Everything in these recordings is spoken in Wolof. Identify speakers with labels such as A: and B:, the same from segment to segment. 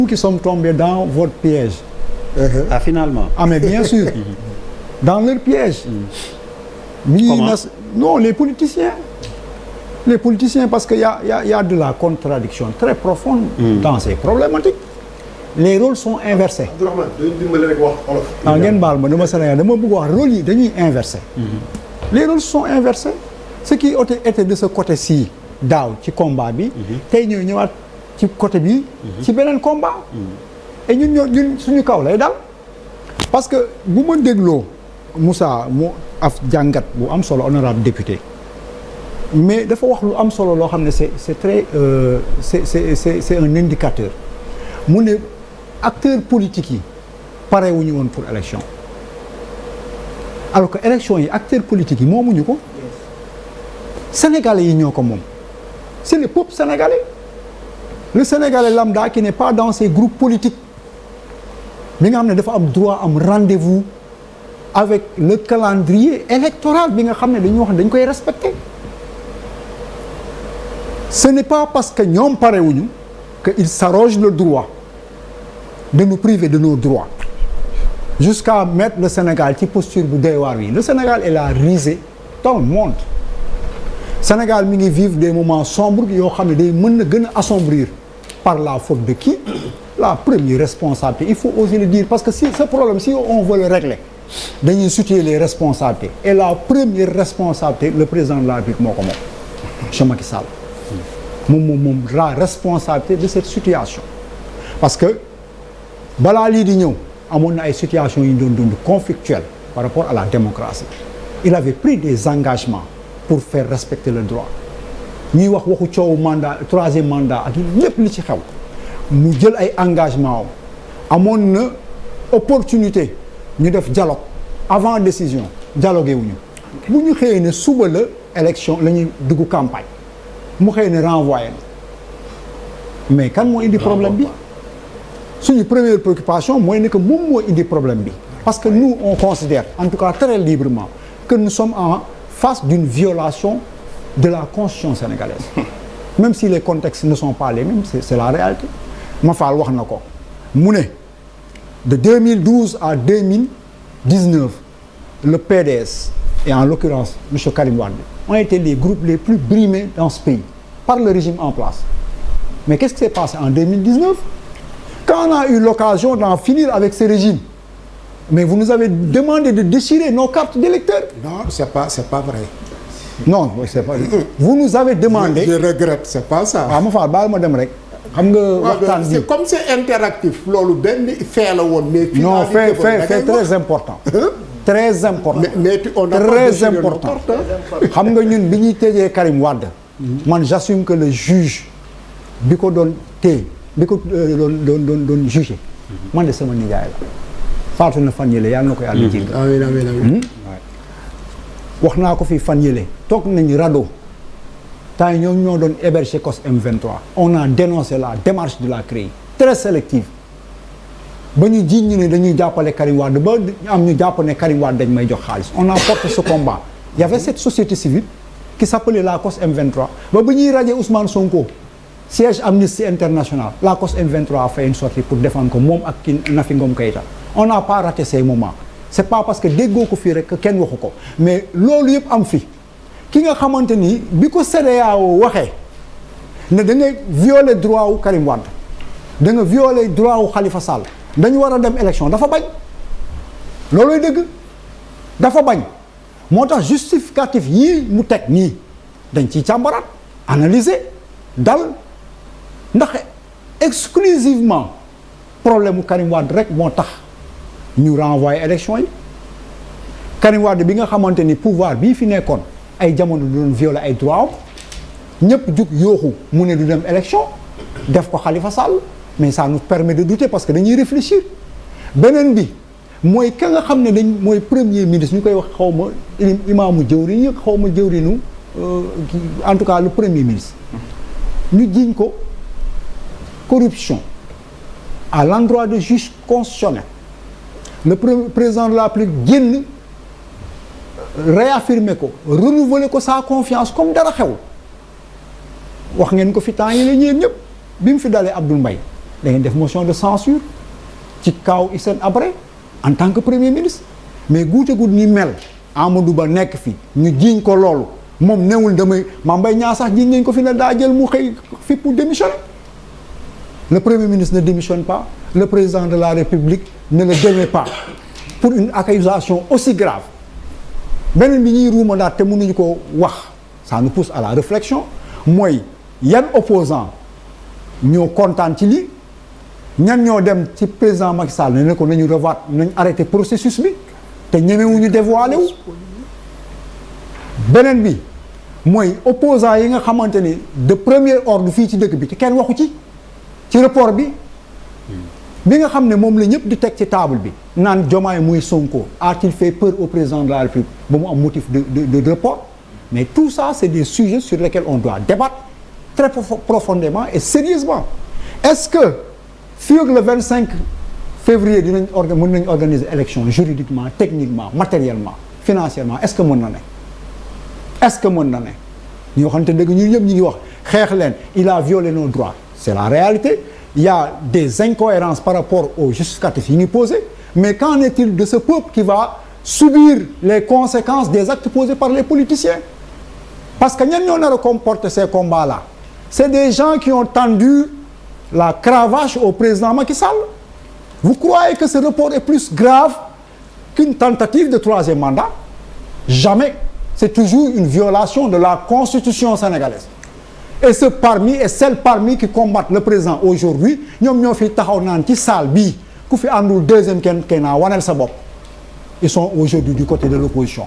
A: nous qui sommes tombés dans votre piège.
B: Ah, finalement.
A: Ah, mais bien sûr. Dans leur piège.
B: Comment?
A: Non, les politiciens. Les politiciens, parce qu'il y a de la contradiction très profonde dans ces problématiques. Les rôles sont inversés. Ah, ngeen baal ma dama Sénégal dama bëgg wax rôles yi dañuy inversé. Les rôles sont inversés. Ce qui était de ce côté-ci daaw ci combat bi. tey ñoo ñëwaat ci côté bi. ci beneen combat. et ñun suñu kaw lay dal. parce que bu ma dégloo Moussa mu af jàngat bu am solo honorable député. mais dafa wax lu am solo loo xam ne c'est très c'est un indicateur mu ne acteurs politiques yi pare wuñu woon pour élection alors que élection yi acteurs politiques yi moomuñu ko sénégalais yi ñoo ko moom c'est le peuple sénégalais le sénégalais lambda qui n'est pas dans ces groupes politiques bi nga xam ne dafa am droit am rendez-vous avec le calendrier électoral bi nga xam ne dañu wax dañ koy respecter. Ce n'est pas parce que ñoom parewuñu que ils s'arrogent le droit de nous priver de nos droits jusqu'à mettre le Sénégal ci posture bu doy waar wi le Sénégal est la risée dans le monde Sénégal mi ngi vivre des moments sombres yoo xam ne day mën na gën a assombrir par la faute de qui? La première responsabilité il faut oser le dire parce que si ce problème si on veut le régler dañuy situer les responsabilités et la première responsabilité le président de la République moo ko moom monsieur Macky Sall moom la responsabilité de cette situation parce que balaa lii di ñëw amoon na ay situations yu ñu doon dund conflictuelles par rapport à la démocratie il avait pris des engagements pour faire respecter le droit ñuy waxu coowu mandat troisième mandat ak lépp li ci xew mu jël ay engagements amoon na opportunité ñu def dialogue avant décision dialogué wuñu bu ñu xëyee ne suba la élection la ñuy dugg campagne mu xëy ne renvoyé mais kan moo indi problème bi suñu première préoccupation mooy ne que moom moo indi problème bi parce que nous on considère en tout cas très librement que nous sommes en face d'une violation de la constitution sénégalaise même si les contextes ne sont pas les mêmes c'est la réalité Mafal wax na ko mu ne de 2012 à 2019 le PDS et en l'occurrence monsieur Karim Wade ont été les groupes les plus brimés dans ce pays par le régime en place. Mais qu'est-ce qui s'est passé en 2019? Quand on a eu l'occasion d'en finir avec ce régime, mais vous nous avez demandé de déchirer nos cartes d'électeurs.
C: Non, c'est pas vrai.
A: Non, c'est pas. Vous nous avez demandé.
C: Je regrette, c'est pas ça.
A: Ah ma faal baal ma dem rek. Xam nga waxtaan bi
C: c'est comme c'est interactif loolu benn fait la woon mais.
A: Non, fait très important. Très important.
C: mais on n'a pas
A: très important. Xam nga ñun bi ñuy tëjee Karim Wade. man j'assume que le juge bi ko doon téye bi ko doon jugé. man de sama nijaay la. faatu na fan yële yàlla na ko yàlla jéggal.
C: amiin amiin amiin.
A: wax naa ko fi fan yële toog nañu rajo temps yi ñoom ñoo doon héberger COS M23 on a dénoncé la démarche de la CREI très sélective ba ñu jiiñ ñu ne dañuy jàppale Karim Wade ba am ñu jàpp ne Karim Wade dañ may jox xaalis on a porté ce combat il y avait cette société civile qui s'appelait la COS M23 ba ñuy radier Ousmane Sonko siège Amnesty International la COS M23 a fait une sortie pour défendre ko moom ak ki Nafi Ngom Keïta on n'a pas raté ces moments c'est pas parce que déggoo ko fii rek que kenn waxu ko mais loolu yëpp am fi ki nga xamante ni bi ko CEDEAO waxee ne da ngay violer droit wu Karim Wade da nga violer droit wu Khalifa Sall dañu war a dem élection dafa bañ loolooy dëgg dafa bañ moo tax justificatif yii mu teg nii dañ ciy càmbaraat analyser dal ndax exclusivement problème mu Karim Wade rek moo tax ñu renvoyer élection yi Karim Wade bi nga xamante ni pouvoir bii fi nekkoon ay jamono du doon violer ay droit ñëpp jug yooxu mu ne du dem élection def ko Khalifa Sall mais ça nous permet de douter parce que dañuy réfléchir beneen bi mooy ka nga xam ne dañ mooy premier ministre ñu koy wax xaw ma imaamu jëwriñ yi xaw ma jëwriñu en tout cas le premier ministre ñu jiiñ ko corruption à l'endroit de juge constitutionnel le président de la République génn réaffirmer ko renouveler ko sa confiance comme dara xew wax ngeen ko fi temps yi la ñeen ñëpp bi mu fi dalee Abdoul Mbaye da ngeen def motion de censure ci kaw Hissène Habré en tant que premier ministre mais guute gu ni mel Amadou Ba nekk fi ñu jiiñ ko loolu moom newul damay Mame Mbaye Niang sax jiiñ nañ ko fi ne daa jël mu xëy fi pour démissionner le premier ministre ne démissionne pas le président de la République ne le démet pas pour une accusation aussi grave beneen bi ñuy ruumandaat te mënuñu ko wax ça nous pousse à la réflexion mooy yan opposant ñoo kontaan ci lii ñan ñoo dem ci président Macky Sall ne ko nañu revoir nañu arrêté processus bi te ñemewuñu dévoilé wu beneen bi mooy opposant yi nga xamante ni de premier ordre fii ci dëkk bi te kenn waxu ci report bi nga xam ne moom la ñëpp di teg ci table bi naan Diomaye muy Sonko a-t-il fait peur au président de la République ba mu am motif de report mais tout ça c'est des sujets sur lesquels on doit débattre très profondément et sérieusement est-ce que fii ak le 25 février mën nañu organiser élection juridiquement techniquement matériellement financièrement est-ce que mën na ne ñu waxante dëgg ñun ñëpp ñu ngi wax xeex leen il a violé nos droits c'est la réalité il y a des incohérences par rapport aux justificatifs yi ñu posés mais qu'en est-il de ce peuple qui va subir les conséquences des actes posés par les politiciens parce que ñan ñoo nar a comporter ces combats-là c'est des gens qui ont tendu la cravache au président Macky Sall vous croyez que ce report est plus grave qu'une tentative de troisième mandat jamais c'est toujours une violation de la constitution sénégalaise et celles parmi qui combattent le président aujourd'hui ñoom ñoo fi taxaw naan ci salle bii ku fi àndul deuxième kenn naa waneel sa bopp ils sont aujourd'hui du côté de l'opposition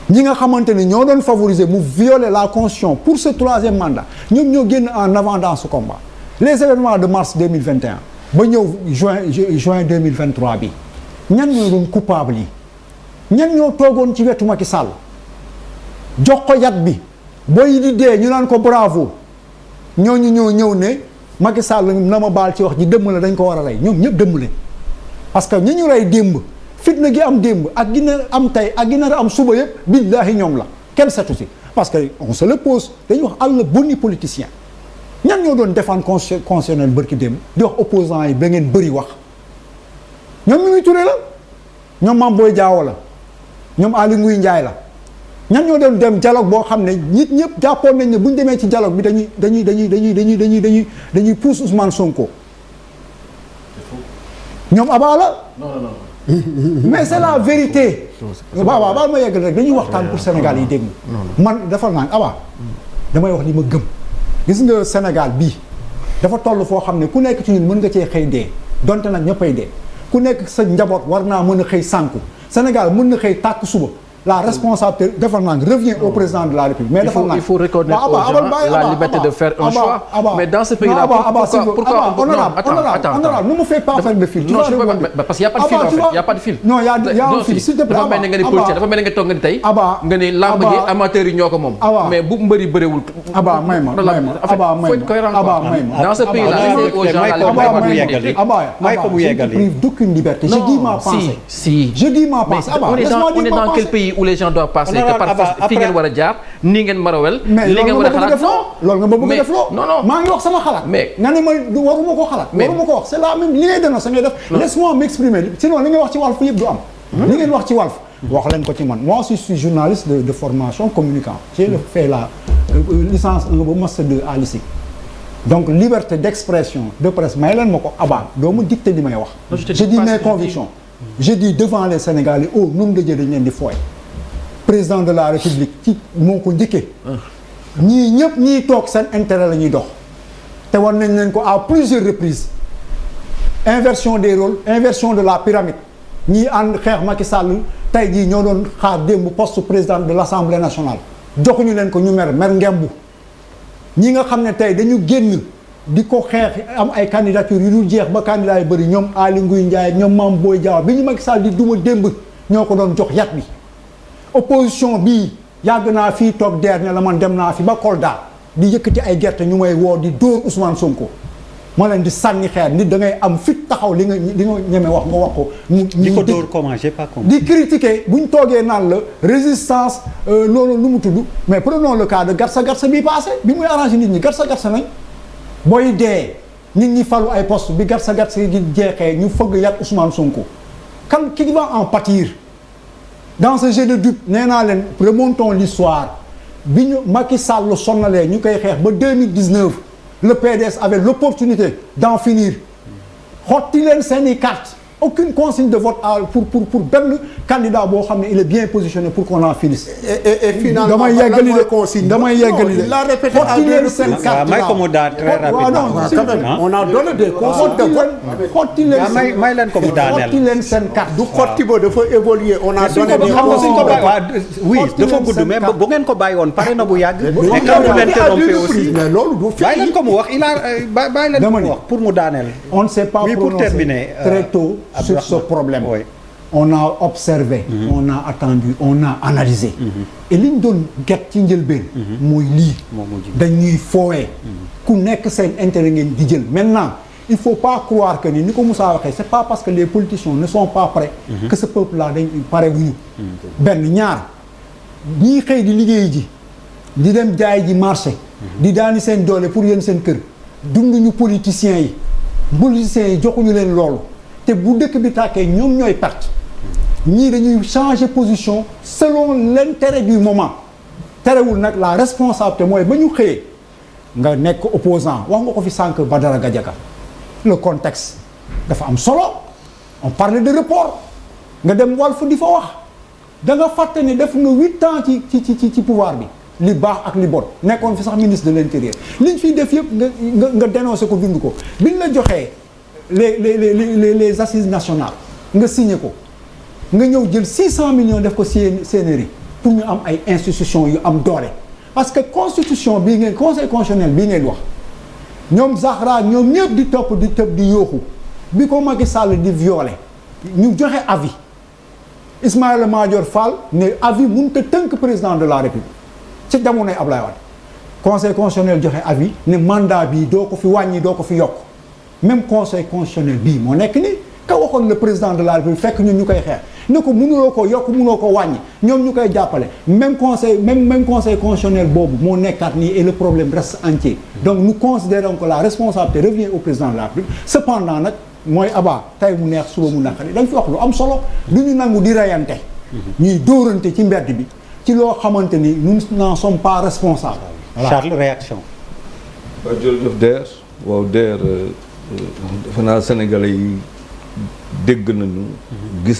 A: ñi nga xamante ni ñoo doon favoriser mu violer la constitution pour ce troisième mandat ñoom ñoo génn en avant dans ce combat les événements de mars 2021 ba ñëw juin 2023 bi ñan ñoo doon coupable yi ñan ñoo toogoon ci wetu Macky Sall jox ko yat bi booy di dee ñu naan ko bravo ñooñu ñoo ñëw ne Macky Sall na ma baal ci wax ji dëmm la dañ ko war a rey ñoom ñëpp dëmm lañ parce que ñi ñu rey démb fitna gi am démb ak gi nar am tey ak gi nar am suba yëpp billaahi ñoom la kenn setu si parce que on se le pose dañuy wax àll bonni politicien ñan ñoo doon défendre constitutionnel bërki démb di wax opposants yi ba ngeen bëri wax ñoom Mimi Touré la ñoom Mame Boye Diao la ñoom Aly Ngouille Ndiaye la ñan ñoo doon dem dialogue boo xam ne nit ñëpp jàppoon nañ ne bu ñu demee ci dialogue bi dañuy pousse Ousmane Sonko ñoom Aba la mais c'est la vérité waaw baal ma yeggal rek dañuy waxtaan pour Sénégal yi dégg man dafa naan Aba damay wax li ma gëm gis nga Sénégal bii dafa toll foo xam ne ku nekk ci ñun mën nga cee xëy dee donte nag ñëppay dee ku nekk sa njaboot war naa mën a xëy sànku Sénégal mën na xëy tàkk suba la responsabilité dafa naan revient au président de la République. Mais
D: il faut reconnaître aux gens la liberté de faire un choix. Mais dans ce pays-là, pourquoi
A: honorable, ne me fais pas faire de fil.
D: Non, je peux pas, parce qu'il n'y a pas de fil en fait. Il n'y a pas de fil.
A: Non, il y a un fil. S'il te plaît,
D: dafa mel ni nga ni politicien dafa mel ni nga toog nga ni tey nga ni lamb ji amateur yi ñoo ko moom. Mais bu mbëri bëriwul.
A: may ma
D: faut être cohérent. Dans ce pays-là, laissez aux gens la liberté.
B: may ko mu yeggali.
A: Prive d'aucune liberté. Je dis ma pensée.
D: Si.
A: Je dis ma pensée.
D: On est dans quel pays où les gens doivent passer que par force fi ngeen war a jaar nii ngeen war a wel li ngeen war a xalaat
A: loolu nga ma bëgg a def loo
D: non
A: maa ngi wax sama xalaat
D: mais
A: nga ne ma waruma ko xalaat waruma ko wax c'est la même li ngay dénonce sa ngay def laisse-moi m'exprimer sinon li ngay wax ci Walf yëpp du am li ngeen wax ci Walf wax leen ko ci man moi je suis journaliste de formation communicant j'ai fait la licence 1 ba master 2 à l'ISIC donc liberté d'expression de presse may leen ma ko Aba doo ma dicter li may wax je dis mes convictions je dis devant les Sénégalais au nom de Dieu dañ leen di fooy président de la République ci moo ko njëkkee ñii ñëpp ñiy toog seen intérêt la ñuy dox te war nañ leen ko à plusieurs reprises inversion des rôles inversion de la pyramide ñii ànd xeex Macky Sall tey jii ñoo doon xaar démb poste président de l'Assemblée nationale joxuñu leen ko ñu mer ngembu ñi nga xam ne tey dañu génn di ko xeex am ay candidature yu dul jeex ba candidat yu bëri ñoom Aly Ngouille Ndiaye ñoom Mame Boye Diao bi ñu Macky Sall di duma démb ñoo ko doon jox yat bi opposition bii yàgg naa fii toog der ne la man dem naa fi ba Kolda di yëkkati ay gerte ñu may woo di dóor Ousmane Sonko ma leen di sànni xeer nit da ngay am fit taxaw li nga ñeme wax nga wax ko.
B: di ko dóor comment j'ai pas compris.
A: di critiquer bu ñu toogee naan la résistance loolu lu mu tudd mais prenons le cas de Garsa bii passé bi muy arrangé nit ñi Garsa nañ booy dee nit ñi falu ay poste bi gat sa gi jeexee ñu fëgg yat Ousmane Sonko kan qui va en pâtir dans ce jeu de dupes nee naa leen remontons l'histoire bi ñu Macky Sall sonnalee ñu koy xeex ba 2019 le PDS avait l'opportunité d'en finir xotti leen seeni carte aucune consigne de vote pour benn candidat boo xam ne il est bien positionné pour qu'on en finisse.
C: et finalement
A: damay yeggali de
C: consigne
A: damay yeggali de.
C: il a répété
A: xotti leen seen carte
B: may ko mu daal très rapidement.
C: on a donné des consignes de vote.
A: xotti leen seen
B: may leen ko mu daaneel.
A: xotti leen seen carte.
C: du xotti ba dafa évoluer on a donné des
B: xam nga suñ ko bàyyi
C: consignes.
B: waaw oui dafa gudd mais bu ngeen ko bàyyi woon pare na bu yàgg. et quand vous l'interrompez aussi
C: mais loolu du fi.
B: bàyyi leen ko mu wax il a bàyyi leen ko mu wax pour mu daaneel.
A: on ne s'est pas
B: Oui, pour
A: prononcé
B: terminer,
A: très tôt sur ce problème.
B: Oui.
A: On a observé, on a attendu, on a analysé. Et li ñu doon get ci njëlbeen. mooy lii. dañuy foowee. ku nekk seen intérêt ngeen di jël maintenant il faut pas croire que ni ko Moussa waxee c'est pas parce que les politiciens ne sont pas prêts. que ce peuple là dañ pare wuñu. benn ñaar ñii xëy di liggéey ji di dem jaay ji marché. di daani seen doole pour yéen seen kër dunduñu politiciens yi. politiciens yi joxuñu leen loolu te bu dëkk bi tàkkee ñoom ñooy perte ñii dañuy changer position selon l'intérêt du moment terewul nag la responsabilité mooy ba ñu xëyee nga nekk opposant wax nga ko fi sànq Badara Gadiaga le contexte dafa am solo on parlait de report nga dem Walf di fa wax da nga fàtte ne def nga 8 ans ci pouvoir bi li baax ak li bon nekkoon fi sax ministre de l'intérieur liñ fiy def yëpp nga dénoncé ko dund ko biñ la joxee les assises nationales nga signé ko nga ñëw jël 600 millions def ko CNRI pour ñu am ay institutions yu am doole parce que constitution bii ngeen conseil constitutionnel bii ngeen wax ñoom Zahra ñoom ñëpp di topp di tëb di yooxu bi ko Macky Sall di violer ñu joxe avis Ismaïla Madior Fall ne avis mënut a tënk président de la République ci jamonoy Ablaye Wade conseil constitutionnel joxe avis ne mandat bii doo ko fi wàññi doo ko fi yokk même conseil constitutionnel bii moo nekk ni ka waxoon le président de la République fekk ñun ñu koy xeex ne ko mënuloo ko yokk mënuloo ko wàññi ñoom ñu koy jàppale même conseil constitutionnel boobu moo nekkaat nii et le problème reste entier donc nous considérons que la responsabilité revient au président de la République cependant nag mooy Abba tey mu neex suba mu naqari dañ fi wax lu am solo du ñu nangu di reyante ñuy dóorante ci mbedd bi ci loo xamante ni nous n'en sommes pas responsables. Voilà.
B: Charles réaction.
E: waaw jërëjëf Der waaw Der defe naa Sénégalais yi dégg nañu gis